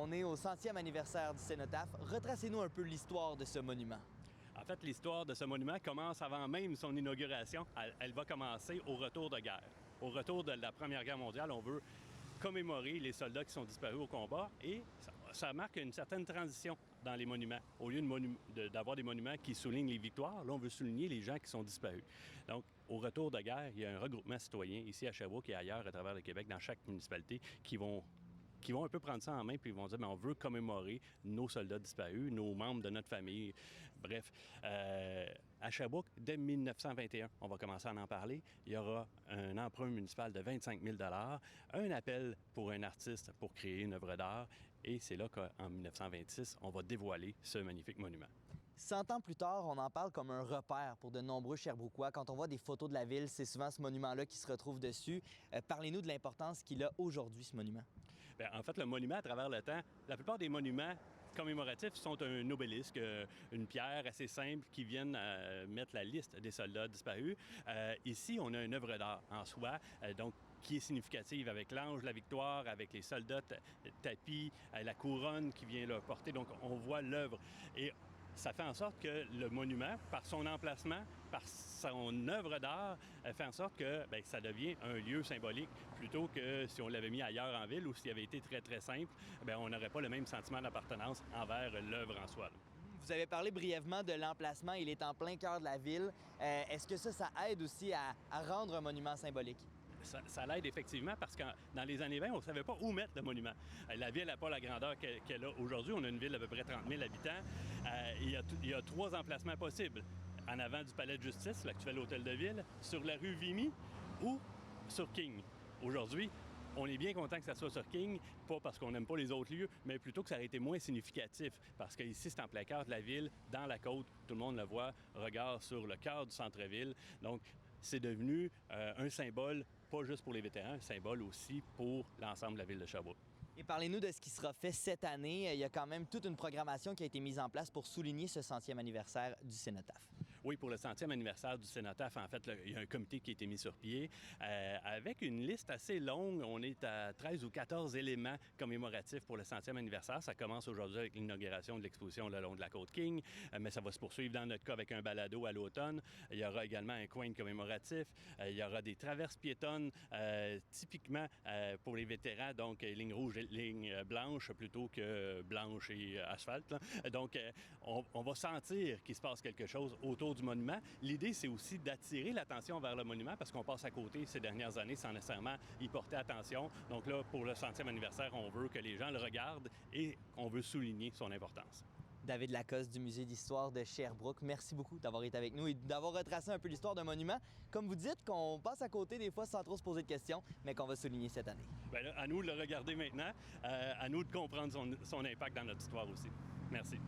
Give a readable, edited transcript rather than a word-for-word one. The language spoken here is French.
on est au 100e anniversaire du Cénotaphe. Retracez-nous un peu l'histoire de ce monument. En fait, l'histoire de ce monument commence avant même son inauguration. Elle va commencer au retour de guerre. Au retour de la Première Guerre mondiale, on veut commémorer les soldats qui sont disparus au combat et ça marque une certaine transition dans les monuments. Au lieu d'avoir des monuments qui soulignent les victoires, là, on veut souligner les gens qui sont disparus. Donc, au retour de guerre, il y a un regroupement citoyen ici à Sherbrooke et ailleurs à travers le Québec, dans chaque municipalité, qui vont un peu prendre ça en main puis ils vont dire, mais on veut commémorer nos soldats disparus, nos membres de notre famille. Bref, à Sherbrooke, dès 1921, on va commencer à en parler. Il y aura un emprunt municipal de 25 000 $, un appel pour un artiste pour créer une œuvre d'art et c'est là qu'en 1926, on va dévoiler ce magnifique monument. 100 ans plus tard, on en parle comme un repère pour de nombreux Sherbrookois. Quand on voit des photos de la ville, c'est souvent ce monument-là qui se retrouve dessus. Parlez-nous de l'importance qu'il a aujourd'hui, ce monument. Bien, en fait, le monument, à travers le temps, la plupart des monuments commémoratifs sont un obélisque, une pierre assez simple qui viennent mettre la liste des soldats disparus. Ici, on a une œuvre d'art en soi, donc qui est significative avec l'ange, la victoire, avec les soldats tapis, la couronne qui vient leur porter. Donc, on voit l'œuvre. Et ça fait en sorte que le monument, par son emplacement, par son œuvre d'art, fait en sorte que ça devient un lieu symbolique plutôt que si on l'avait mis ailleurs en ville ou s'il avait été très, très simple, on n'aurait pas le même sentiment d'appartenance envers l'œuvre en soi. Vous avez parlé brièvement de l'emplacement. Il est en plein cœur de la ville. Est-ce que ça aide aussi à rendre un monument symbolique? Ça l'aide effectivement parce que dans les années 20, on ne savait pas où mettre le monument. La ville n'a pas la grandeur qu'elle a aujourd'hui. On a une ville d'à peu près 30 000 habitants. Il y a 3 emplacements possibles. En avant du palais de justice, l'actuel hôtel de ville, sur la rue Vimy ou sur King. Aujourd'hui, on est bien content que ça soit sur King, pas parce qu'on n'aime pas les autres lieux, mais plutôt que ça aurait été moins significatif. Parce qu'ici, c'est en plein cœur de la ville, dans la côte, tout le monde le voit, regard sur le cœur du centre-ville. Donc, c'est devenu un symbole, pas juste pour les vétérans, un symbole aussi pour l'ensemble de la ville de Sherbrooke. Et parlez-nous de ce qui sera fait cette année. Il y a quand même toute une programmation qui a été mise en place pour souligner ce 100e anniversaire du Cénotaphe. Oui, pour le 100e anniversaire du Cénotaphe, en fait, il y a un comité qui a été mis sur pied avec une liste assez longue. On est à 13 ou 14 éléments commémoratifs pour le 100e anniversaire. Ça commence aujourd'hui avec l'inauguration de l'exposition le long de la côte King, mais ça va se poursuivre dans notre cas avec un balado à l'automne. Il y aura également un coin commémoratif. Il y aura des traverses piétonnes typiquement pour les vétérans, donc ligne rouge et ligne blanche plutôt que blanche et asphalte. Là. Donc, on va sentir qu'il se passe quelque chose autour du monument. L'idée, c'est aussi d'attirer l'attention vers le monument parce qu'on passe à côté ces dernières années sans nécessairement y porter attention. Donc là, pour le 100e anniversaire, on veut que les gens le regardent et on veut souligner son importance. David Lacoste du Musée d'histoire de Sherbrooke, merci beaucoup d'avoir été avec nous et d'avoir retracé un peu l'histoire d'un monument. Comme vous dites, qu'on passe à côté des fois sans trop se poser de questions, mais qu'on va souligner cette année. Bien là, à nous de le regarder maintenant, à nous de comprendre son impact dans notre histoire aussi. Merci.